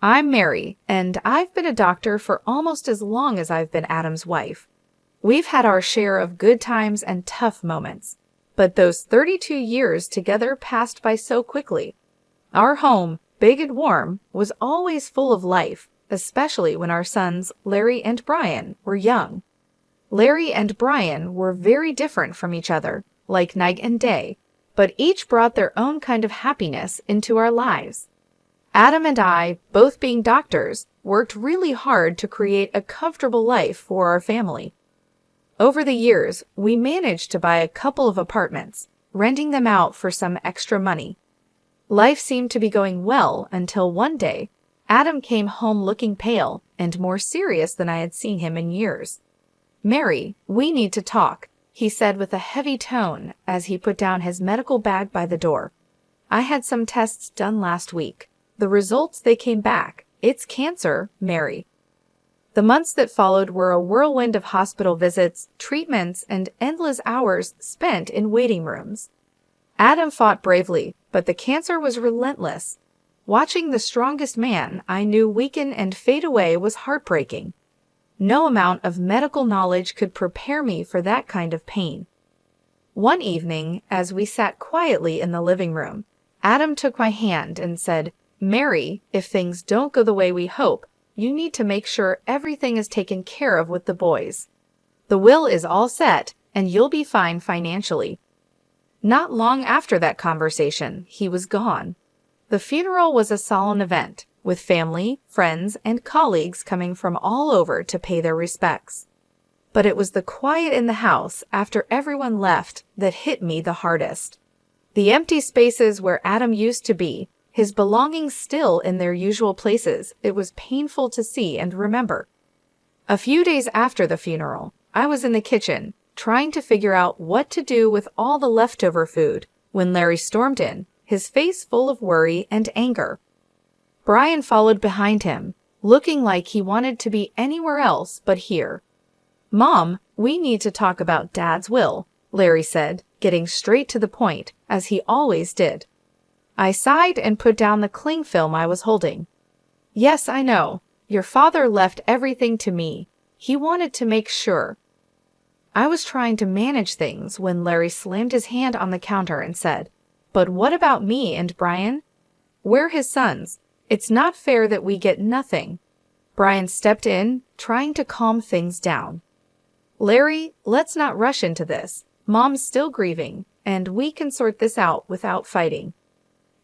I'm Mary, and I've been a doctor for almost as long as I've been Adam's wife. We've had our share of good times and tough moments, but those 32 years together passed by so quickly. Our home, big and warm, was always full of life, especially when our sons, Larry and Brian, were young. Larry and Brian were very different from each other, like night and day, but each brought their own kind of happiness into our lives. Adam and I, both being doctors, worked really hard to create a comfortable life for our family. Over the years, we managed to buy a couple of apartments, renting them out for some extra money. Life seemed to be going well until one day, Adam came home looking pale and more serious than I had seen him in years. "Mary, we need to talk," he said with a heavy tone as he put down his medical bag by the door. "I had some tests done last week. The results, they came back. It's cancer, Mary." The months that followed were a whirlwind of hospital visits, treatments, and endless hours spent in waiting rooms. Adam fought bravely, but the cancer was relentless. Watching the strongest man I knew weaken and fade away was heartbreaking. No amount of medical knowledge could prepare me for that kind of pain. One evening, as we sat quietly in the living room, Adam took my hand and said, "Mary, if things don't go the way we hope, you need to make sure everything is taken care of with the boys. The will is all set, and you'll be fine financially." Not long after that conversation, he was gone. The funeral was a solemn event, with family, friends, and colleagues coming from all over to pay their respects. But it was the quiet in the house after everyone left that hit me the hardest. The empty spaces where Adam used to be, his belongings still in their usual places, it was painful to see and remember. A few days after the funeral, I was in the kitchen, trying to figure out what to do with all the leftover food, when Larry stormed in, his face full of worry and anger. Brian followed behind him, looking like he wanted to be anywhere else but here. "Mom, we need to talk about Dad's will," Larry said, getting straight to the point, as he always did. I sighed and put down the cling film I was holding. "Yes, I know. Your father left everything to me. He wanted to make sure." I was trying to manage things when Larry slammed his hand on the counter and said, "But what about me and Brian? We're his sons. It's not fair that we get nothing." Brian stepped in, trying to calm things down. "Larry, let's not rush into this. Mom's still grieving, and we can sort this out without fighting."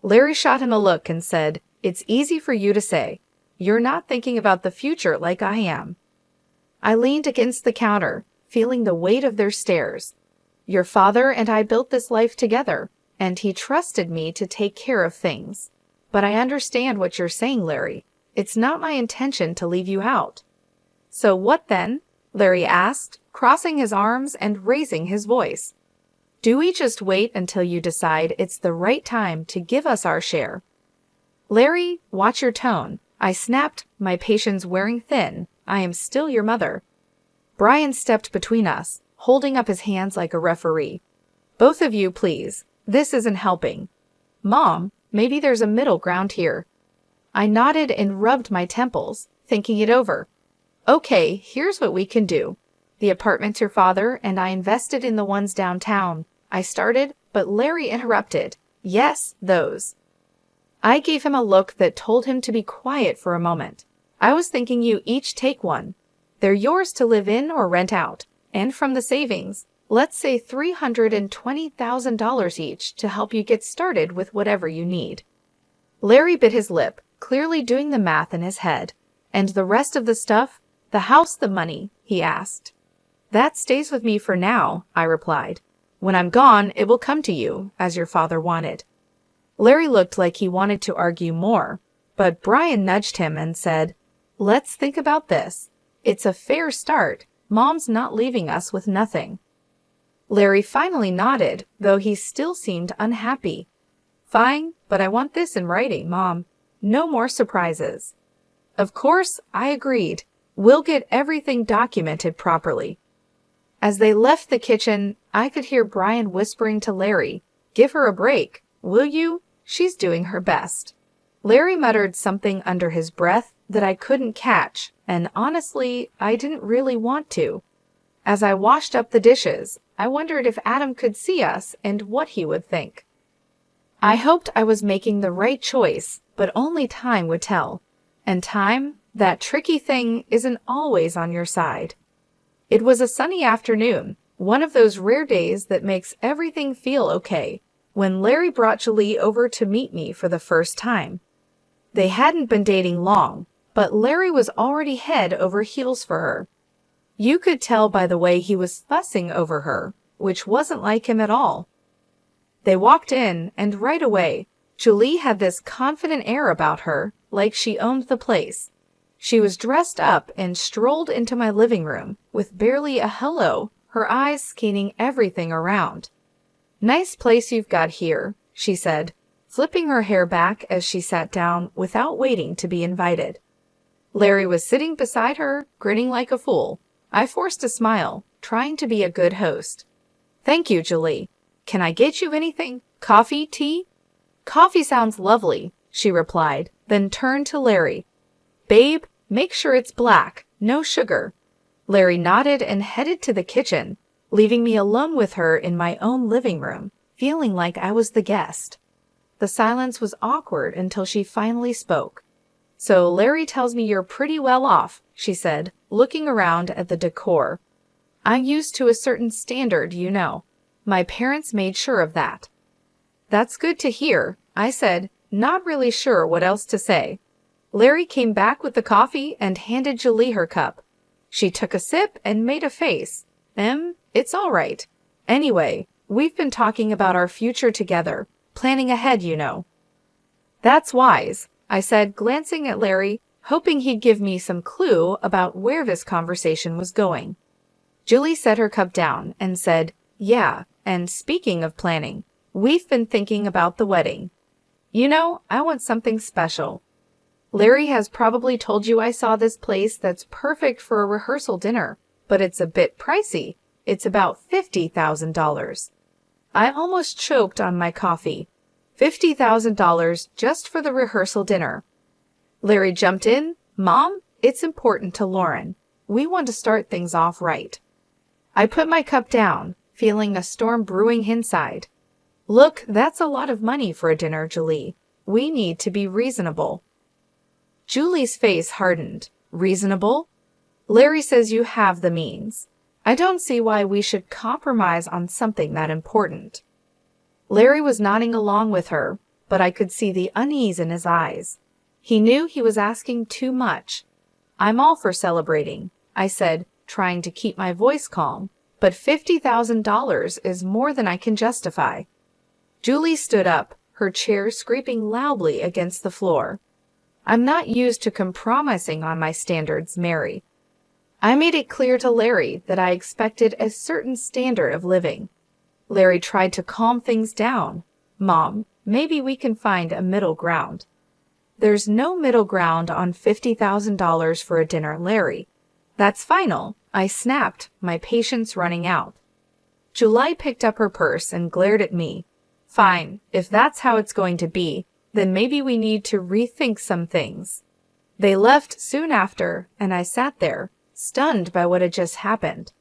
Larry shot him a look and said, "It's easy for you to say. You're not thinking about the future like I am." I leaned against the counter, feeling the weight of their stares. "Your father and I built this life together, and he trusted me to take care of things. But I understand what you're saying, Larry. It's not my intention to leave you out." "So what then?" Larry asked, crossing his arms and raising his voice. "Do we just wait until you decide it's the right time to give us our share?" "Larry, watch your tone," I snapped, my patience wearing thin. "I am still your mother." Brian stepped between us, holding up his hands like a referee. "Both of you, please. This isn't helping." "Mom, maybe there's a middle ground here." I nodded and rubbed my temples, thinking it over. "Okay, here's what we can do. The apartments your father and I invested in, the ones downtown," I started, but Larry interrupted. "Yes, those." I gave him a look that told him to be quiet for a moment. "I was thinking you each take one. They're yours to live in or rent out, and from the savings, let's say $320,000 each to help you get started with whatever you need." Larry bit his lip, clearly doing the math in his head. "And the rest of the stuff? The house, the money?" he asked. "That stays with me for now," I replied. "When I'm gone, it will come to you, as your father wanted." Larry looked like he wanted to argue more, but Brian nudged him and said, "Let's think about this. It's a fair start. Mom's not leaving us with nothing." Larry finally nodded, though he still seemed unhappy. "Fine, but I want this in writing, Mom. No more surprises." Of course, I agreed. "We'll get everything documented properly." As they left the kitchen, I could hear Brian whispering to Larry, "Give her a break, will you? She's doing her best." Larry muttered something under his breath that I couldn't catch, and honestly, I didn't really want to. As I washed up the dishes, I wondered if Adam could see us and what he would think. I hoped I was making the right choice, but only time would tell. And time, that tricky thing, isn't always on your side. It was a sunny afternoon, one of those rare days that makes everything feel okay, when Larry brought Julie over to meet me for the first time. They hadn't been dating long, but Larry was already head over heels for her. You could tell by the way he was fussing over her, which wasn't like him at all. They walked in, and right away, Julie had this confident air about her, like she owned the place. She was dressed up and strolled into my living room, with barely a hello, her eyes scanning everything around. "Nice place you've got here," she said, flipping her hair back as she sat down without waiting to be invited. Larry was sitting beside her, grinning like a fool. I forced a smile, trying to be a good host. "Thank you, Julie. Can I get you anything? Coffee, tea?" "Coffee sounds lovely," she replied, then turned to Larry. "Babe, make sure it's black, no sugar." Larry nodded and headed to the kitchen, leaving me alone with her in my own living room, feeling like I was the guest. The silence was awkward until she finally spoke. "So Larry tells me you're pretty well off," she said, looking around at the decor. "I'm used to a certain standard, you know. My parents made sure of that." "That's good to hear," I said, not really sure what else to say. Larry came back with the coffee and handed Julie her cup. She took a sip and made a face. It's all right. Anyway, we've been talking about our future together, planning ahead, you know." "That's wise," I said, glancing at Larry, hoping he'd give me some clue about where this conversation was going. Julie set her cup down and said, "Yeah, and speaking of planning, we've been thinking about the wedding. You know, I want something special. Larry has probably told you I saw this place that's perfect for a rehearsal dinner, but it's a bit pricey. It's about $50,000. I almost choked on my coffee. $50,000 just for the rehearsal dinner. Larry jumped in. "Mom, it's important to Lauren. We want to start things off right." I put my cup down, feeling a storm brewing inside. "Look, that's a lot of money for a dinner, Julie. We need to be reasonable." Julie's face hardened. "Reasonable? Larry says you have the means. I don't see why we should compromise on something that important." Larry was nodding along with her, but I could see the unease in his eyes. He knew he was asking too much. "I'm all for celebrating," I said, trying to keep my voice calm, "but $50,000 is more than I can justify." Julie stood up, her chair scraping loudly against the floor. "I'm not used to compromising on my standards, Mary." I made it clear to Larry that I expected a certain standard of living. Larry tried to calm things down. "Mom, maybe we can find a middle ground." "There's no middle ground on $50,000 for a dinner, Larry. That's final," I snapped, my patience running out. Julie picked up her purse and glared at me. "Fine, if that's how it's going to be, then maybe we need to rethink some things." They left soon after, and I sat there, stunned by what had just happened.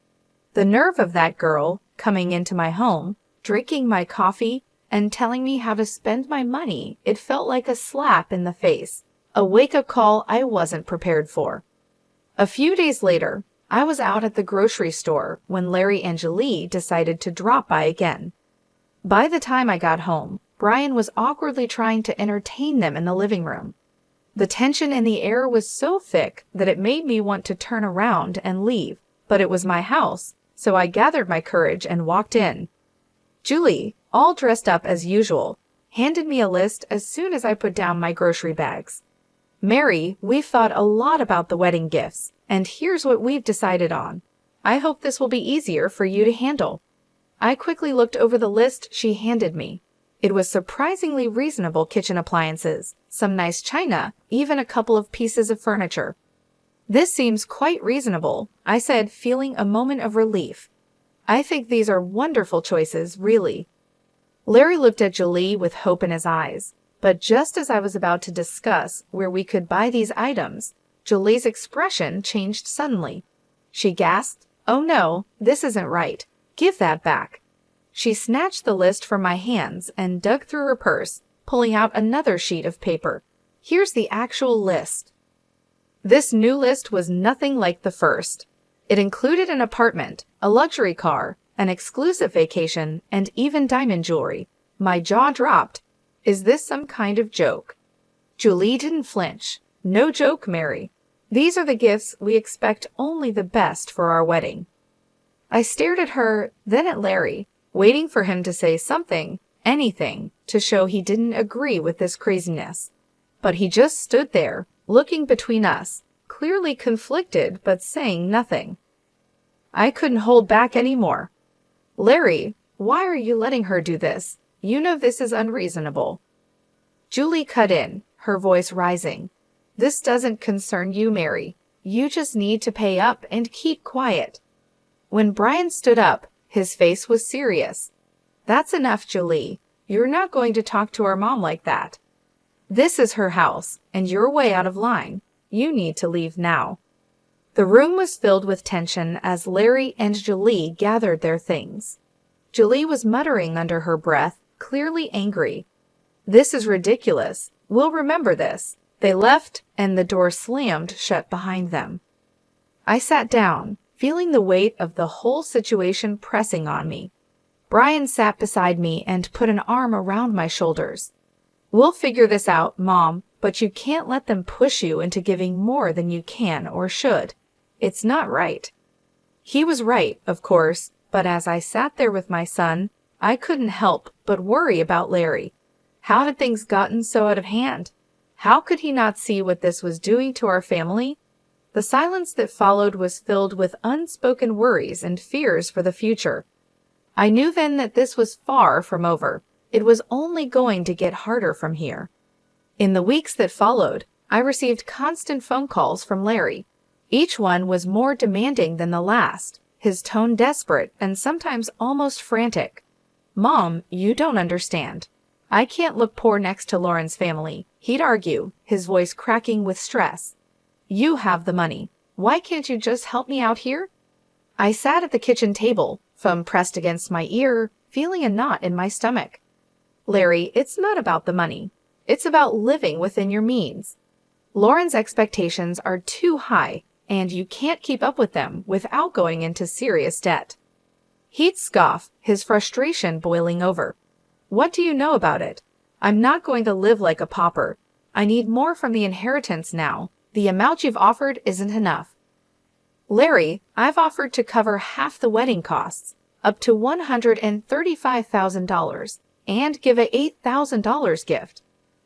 The nerve of that girl, coming into my home, drinking my coffee, and telling me how to spend my money, it felt like a slap in the face, a wake-up call I wasn't prepared for. A few days later, I was out at the grocery store when Larry and Julie decided to drop by again. By the time I got home, Brian was awkwardly trying to entertain them in the living room. The tension in the air was so thick that it made me want to turn around and leave, but it was my house, so I gathered my courage and walked in. Julie, all dressed up as usual, handed me a list as soon as I put down my grocery bags. "Mary, we've thought a lot about the wedding gifts, and here's what we've decided on. I hope this will be easier for you to handle." I quickly looked over the list she handed me. It was surprisingly reasonable kitchen appliances, some nice china, even a couple of pieces of furniture. "This seems quite reasonable," I said, feeling a moment of relief. "I think these are wonderful choices, really." Larry looked at Julie with hope in his eyes, But just as I was about to discuss where we could buy these items, Julie's expression changed suddenly. She gasped, "Oh no, this isn't right. Give that back." She snatched the list from my hands and dug through her purse, pulling out another sheet of paper. "Here's the actual list." This new list was nothing like the first. It included an apartment, a luxury car, an exclusive vacation, and even diamond jewelry. My jaw dropped. Is this some kind of joke? Julie didn't flinch. "No joke, Mary. These are the gifts we expect only the best for our wedding." I stared at her, then at Larry, waiting for him to say something, anything, to show he didn't agree with this craziness. But he just stood there, looking between us, clearly conflicted but saying nothing. I couldn't hold back anymore. "Larry, why are you letting her do this? You know this is unreasonable." Julie cut in, her voice rising. "This doesn't concern you, Mary. You just need to pay up and keep quiet." When Brian stood up, his face was serious. "That's enough, Julie. You're not going to talk to our mom like that. This is her house, and you're way out of line. You need to leave now." The room was filled with tension as Larry and Julie gathered their things. Julie was muttering under her breath, clearly angry. "This is ridiculous. We'll remember this." They left, and the door slammed shut behind them. I sat down, feeling the weight of the whole situation pressing on me. Brian sat beside me and put an arm around my shoulders. "We'll figure this out, Mom, but you can't let them push you into giving more than you can or should. It's not right." He was right, of course, but as I sat there with my son, I couldn't help but worry about Larry. How had things gotten so out of hand? How could he not see what this was doing to our family? The silence that followed was filled with unspoken worries and fears for the future. I knew then that this was far from over. It was only going to get harder from here. In the weeks that followed, I received constant phone calls from Larry. Each one was more demanding than the last, his tone desperate and sometimes almost frantic. "Mom, you don't understand. I can't look poor next to Lauren's family," he'd argue, his voice cracking with stress. "You have the money. Why can't you just help me out here?" I sat at the kitchen table, thumb pressed against my ear, feeling a knot in my stomach. "Larry, it's not about the money. It's about living within your means. Lauren's expectations are too high, and you can't keep up with them without going into serious debt." He'd scoff, his frustration boiling over. "What do you know about it? I'm not going to live like a pauper. I need more from the inheritance now. The amount you've offered isn't enough." "Larry, I've offered to cover half the wedding costs, up to $135,000, and give a $8,000 gift.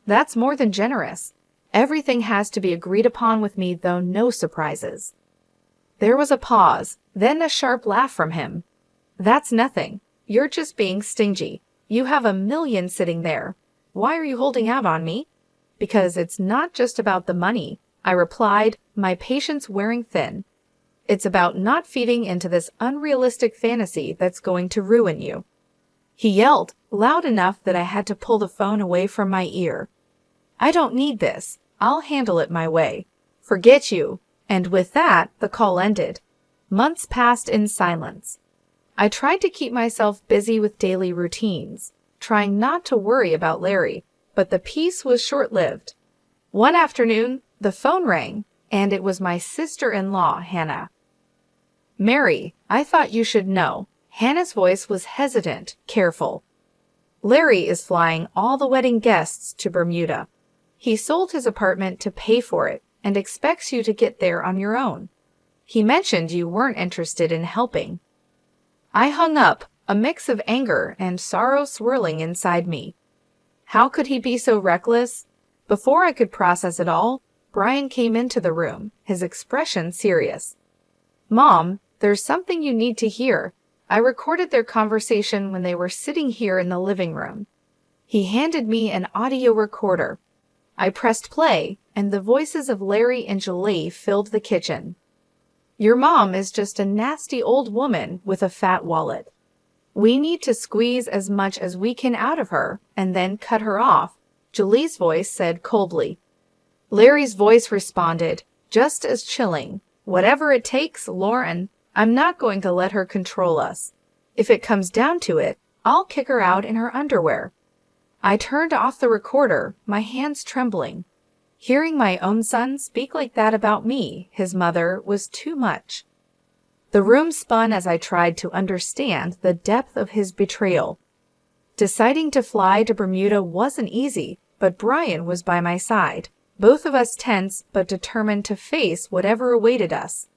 That's more than generous. Everything has to be agreed upon with me, though, no surprises." There was a pause, then a sharp laugh from him. "That's nothing. You're just being stingy. You have $1 million sitting there. Why are you holding out on me?" "Because it's not just about the money," I replied, my patience wearing thin. "It's about not feeding into this unrealistic fantasy that's going to ruin you." He yelled, loud enough that I had to pull the phone away from my ear. "I don't need this. I'll handle it my way. Forget you." And with that, the call ended. Months passed in silence. I tried to keep myself busy with daily routines, trying not to worry about Larry, but the peace was short-lived. One afternoon, the phone rang, and it was my sister-in-law, Hannah. "Mary, I thought you should know." Hannah's voice was hesitant, careful. "Larry is flying all the wedding guests to Bermuda. He sold his apartment to pay for it and expects you to get there on your own. He mentioned you weren't interested in helping." I hung up, a mix of anger and sorrow swirling inside me. How could he be so reckless? Before I could process it all, Brian came into the room, his expression serious. "Mom, there's something you need to hear." I recorded their conversation when they were sitting here in the living room. He handed me an audio recorder. I pressed play, and the voices of Larry and Julie filled the kitchen. "Your mom is just a nasty old woman with a fat wallet. We need to squeeze as much as we can out of her and then cut her off," Julie's voice said coldly. Larry's voice responded, just as chilling. Whatever it takes, Lauren. I'm not going to let her control us. If it comes down to it, I'll kick her out in her underwear. I turned off the recorder, my hands trembling. Hearing my own son speak like that about me, his mother, was too much. The room spun as I tried to understand the depth of his betrayal. Deciding to fly to Bermuda wasn't easy, but Brian was by my side, both of us tense but determined to face whatever awaited us.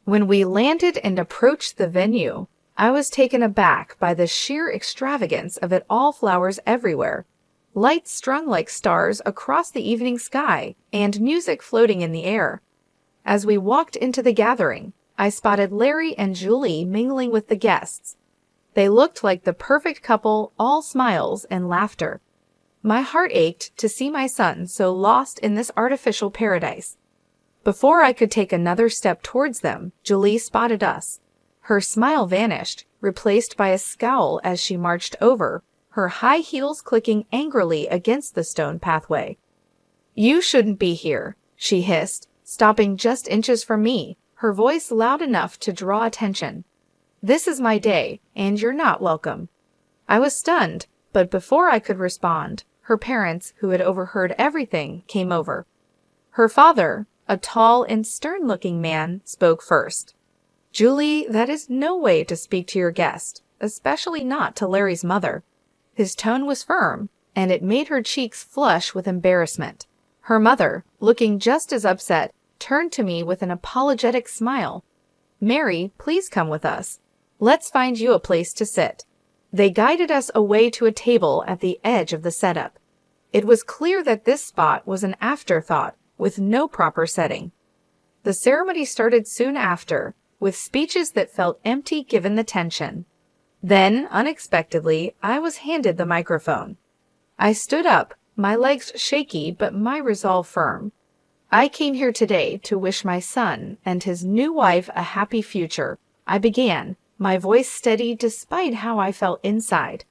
When we landed and approached the venue, I was taken aback by the sheer extravagance of it all, flowers everywhere, lights strung like stars across the evening sky, and music floating in the air. As we walked into the gathering, I spotted Larry and Julie mingling with the guests. They looked like the perfect couple, all smiles and laughter. My heart ached to see my son so lost in this artificial paradise. Before I could take another step towards them, Julie spotted us. Her smile vanished, replaced by a scowl as she marched over, her high heels clicking angrily against the stone pathway. You shouldn't be here, she hissed, stopping just inches from me, her voice loud enough to draw attention. This is my day, and you're not welcome. I was stunned, but before I could respond, her parents, who had overheard everything, came over. Her father, a tall and stern-looking man, spoke first. Julie, that is no way to speak to your guest, especially not to Larry's mother. His tone was firm, and it made her cheeks flush with embarrassment. Her mother, looking just as upset, turned to me with an apologetic smile. Mary, please come with us. Let's find you a place to sit. They guided us away to a table at the edge of the setup. It was clear that this spot was an afterthought, with no proper setting. The ceremony started soon after, with speeches that felt empty given the tension. Then, unexpectedly, I was handed the microphone. I stood up, my legs shaky but my resolve firm. I came here today to wish my son and his new wife a happy future, I began, my voice steady despite how I felt inside.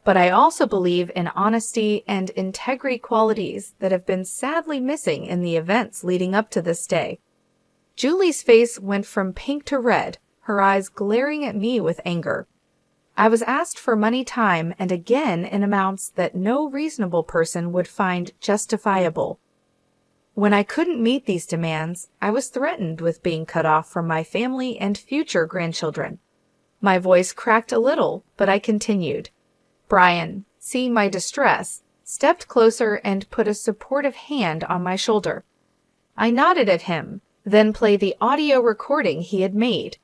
But I also believe in honesty and integrity, qualities that have been sadly missing in the events leading up to this day. Julie's face went from pink to red, her eyes glaring at me with anger. I was asked for money, time, and again in amounts that no reasonable person would find justifiable. When I couldn't meet these demands, I was threatened with being cut off from my family and future grandchildren. My voice cracked a little, but I continued. Brian, seeing my distress, stepped closer and put a supportive hand on my shoulder. I nodded at him, then played the audio recording he had made.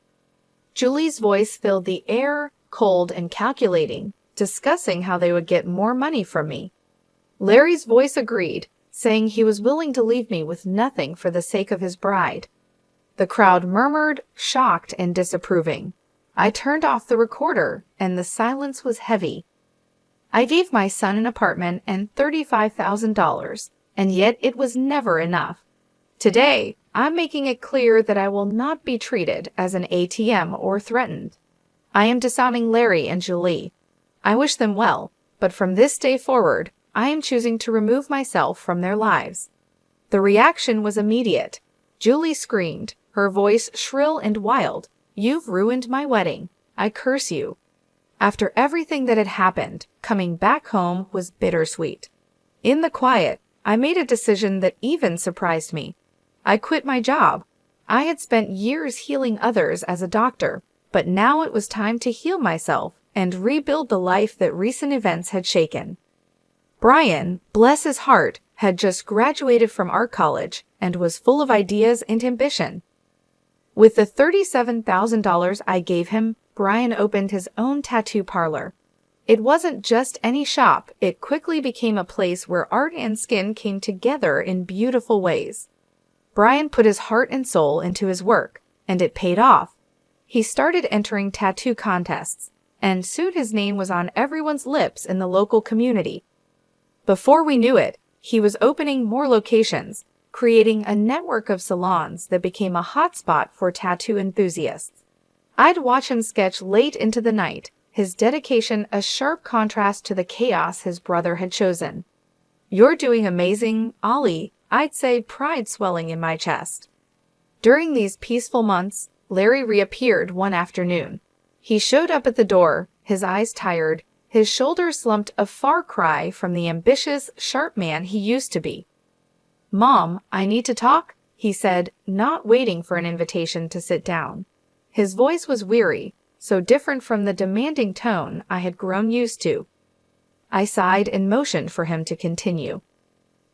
Julie's voice filled the air, cold and calculating, discussing how they would get more money from me. Larry's voice agreed, saying he was willing to leave me with nothing for the sake of his bride. The crowd murmured, shocked and disapproving. I turned off the recorder, and the silence was heavy. I gave my son an apartment and $35,000, and yet it was never enough. Today, I'm making it clear that I will not be treated as an ATM or threatened. I am disowning Larry and Julie. I wish them well, but from this day forward, I am choosing to remove myself from their lives. The reaction was immediate. Julie screamed, her voice shrill and wild. You've ruined my wedding. I curse you. After everything that had happened, coming back home was bittersweet. In the quiet, I made a decision that even surprised me. I quit my job. I had spent years healing others as a doctor, but now it was time to heal myself and rebuild the life that recent events had shaken. Brian, bless his heart, had just graduated from art college and was full of ideas and ambition. With the $37,000 I gave him, Brian opened his own tattoo parlor. It wasn't just any shop, it quickly became a place where art and skin came together in beautiful ways. Brian put his heart and soul into his work, and it paid off. He started entering tattoo contests, and soon his name was on everyone's lips in the local community. Before we knew it, he was opening more locations, creating a network of salons that became a hotspot for tattoo enthusiasts. I'd watch him sketch late into the night, his dedication a sharp contrast to the chaos his brother had chosen. You're doing amazing, Ollie, I'd say, pride swelling in my chest. During these peaceful months, Larry reappeared one afternoon. He showed up at the door, his eyes tired, his shoulders slumped, a far cry from the ambitious, sharp man he used to be. "Mom, I need to talk," he said, not waiting for an invitation to sit down. His voice was weary, so different from the demanding tone I had grown used to. I sighed and motioned for him to continue.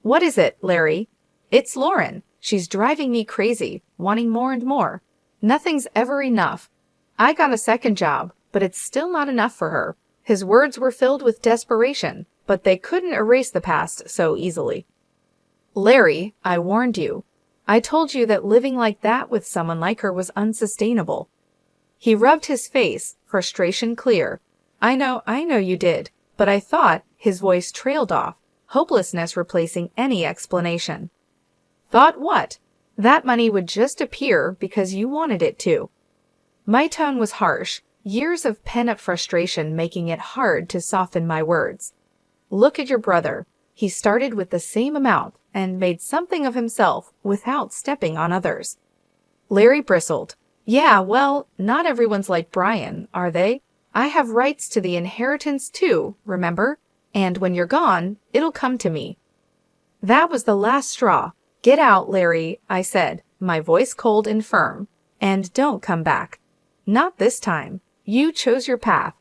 "What is it, Larry?" "It's Lauren. She's driving me crazy, wanting more and more. Nothing's ever enough. I got a second job, but it's still not enough for her." His words were filled with desperation, but they couldn't erase the past so easily. "Larry, I warned you. I told you that living like that with someone like her was unsustainable." He rubbed his face, frustration clear. I know you did, but I thought," his voice trailed off, hopelessness replacing any explanation. "Thought what?" "That money would just appear because you wanted it to." My tone was harsh, years of pent-up frustration making it hard to soften my words. "Look at your brother. He started with the same amount and made something of himself without stepping on others." Larry bristled. "Yeah, well, not everyone's like Brian, are they? I have rights to the inheritance too, remember? And when you're gone, it'll come to me." That was the last straw. "Get out, Larry," I said, my voice cold and firm. "And don't come back. Not this time. You chose your path."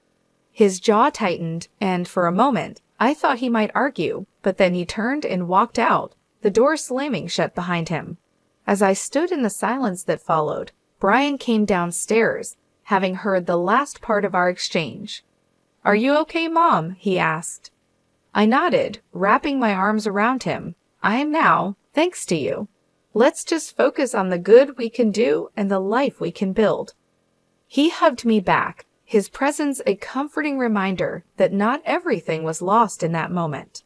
His jaw tightened, and for a moment, I thought he might argue, but then he turned and walked out, the door slamming shut behind him. As I stood in the silence that followed, Brian came downstairs, having heard the last part of our exchange. "Are you okay, Mom?" he asked. I nodded, wrapping my arms around him. "I am now, thanks to you. Let's just focus on the good we can do and the life we can build." He hugged me back, his presence a comforting reminder that not everything was lost in that moment.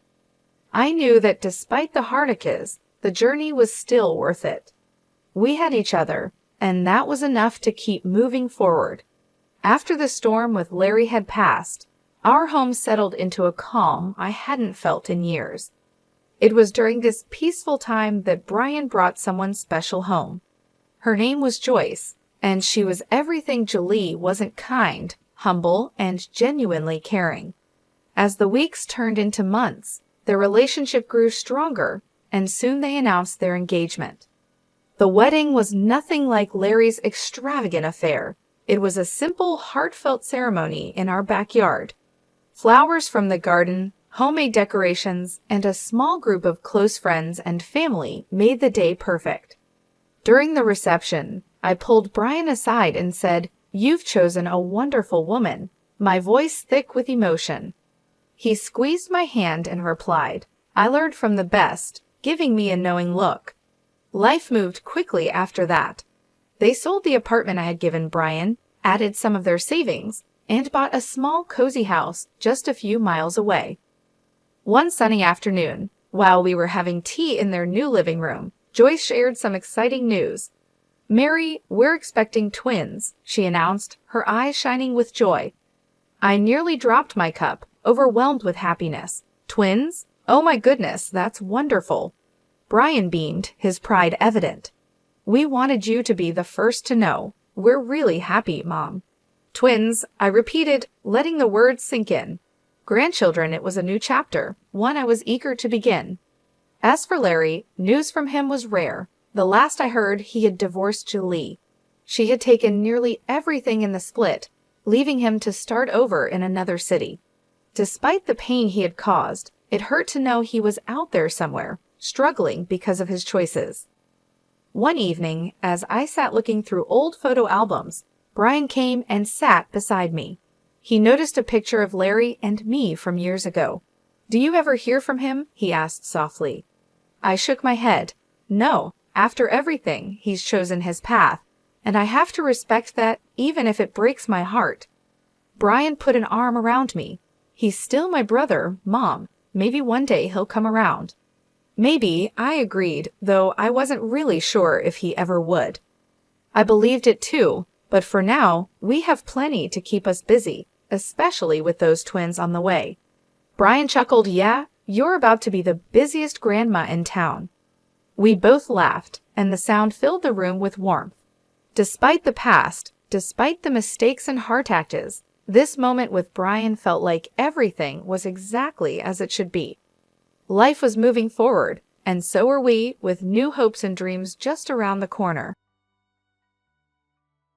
I knew that despite the hardships, the journey was still worth it. We had each other, and that was enough to keep moving forward. After the storm with Larry had passed, our home settled into a calm I hadn't felt in years. It was during this peaceful time that Brian brought someone special home. Her name was Joyce, and she was everything Julie wasn't: kind, humble, and genuinely caring. As the weeks turned into months, their relationship grew stronger, and soon they announced their engagement. The wedding was nothing like Larry's extravagant affair. It was a simple, heartfelt ceremony in our backyard. Flowers from the garden, homemade decorations, and a small group of close friends and family made the day perfect. During the reception, I pulled Brian aside and said, "You've chosen a wonderful woman," my voice thick with emotion. He squeezed my hand and replied, "I learned from the best," giving me a knowing look. Life moved quickly after that. They sold the apartment I had given Brian, added some of their savings, and bought a small, cozy house just a few miles away. One sunny afternoon, while we were having tea in their new living room, Joyce shared some exciting news. "Mary, we're expecting twins," she announced, her eyes shining with joy. I nearly dropped my cup, overwhelmed with happiness. "Twins? Oh my goodness, that's wonderful." Brian beamed, his pride evident. "We wanted you to be the first to know. We're really happy, Mom." "Twins," I repeated, letting the words sink in. Grandchildren, it was a new chapter, one I was eager to begin. As for Larry, news from him was rare. The last I heard, he had divorced Julie. She had taken nearly everything in the split, leaving him to start over in another city. Despite the pain he had caused, it hurt to know he was out there somewhere, struggling because of his choices. One evening, as I sat looking through old photo albums, Brian came and sat beside me. He noticed a picture of Larry and me from years ago. "Do you ever hear from him?" he asked softly. I shook my head. "No, after everything, he's chosen his path, and I have to respect that even if it breaks my heart." Brian put an arm around me. "He's still my brother, Mom. Maybe one day he'll come around." Maybe, I agreed, though I wasn't really sure if he ever would. I believed it too, but for now, we have plenty to keep us busy, especially with those twins on the way. Brian chuckled, "Yeah, You're about to be the busiest grandma in town." We both laughed, and the sound filled the room with warmth. Despite the past, despite the mistakes and heart attacks, this moment with Brian felt like everything was exactly as it should be. Life was moving forward, and so were we, with new hopes and dreams just around the corner.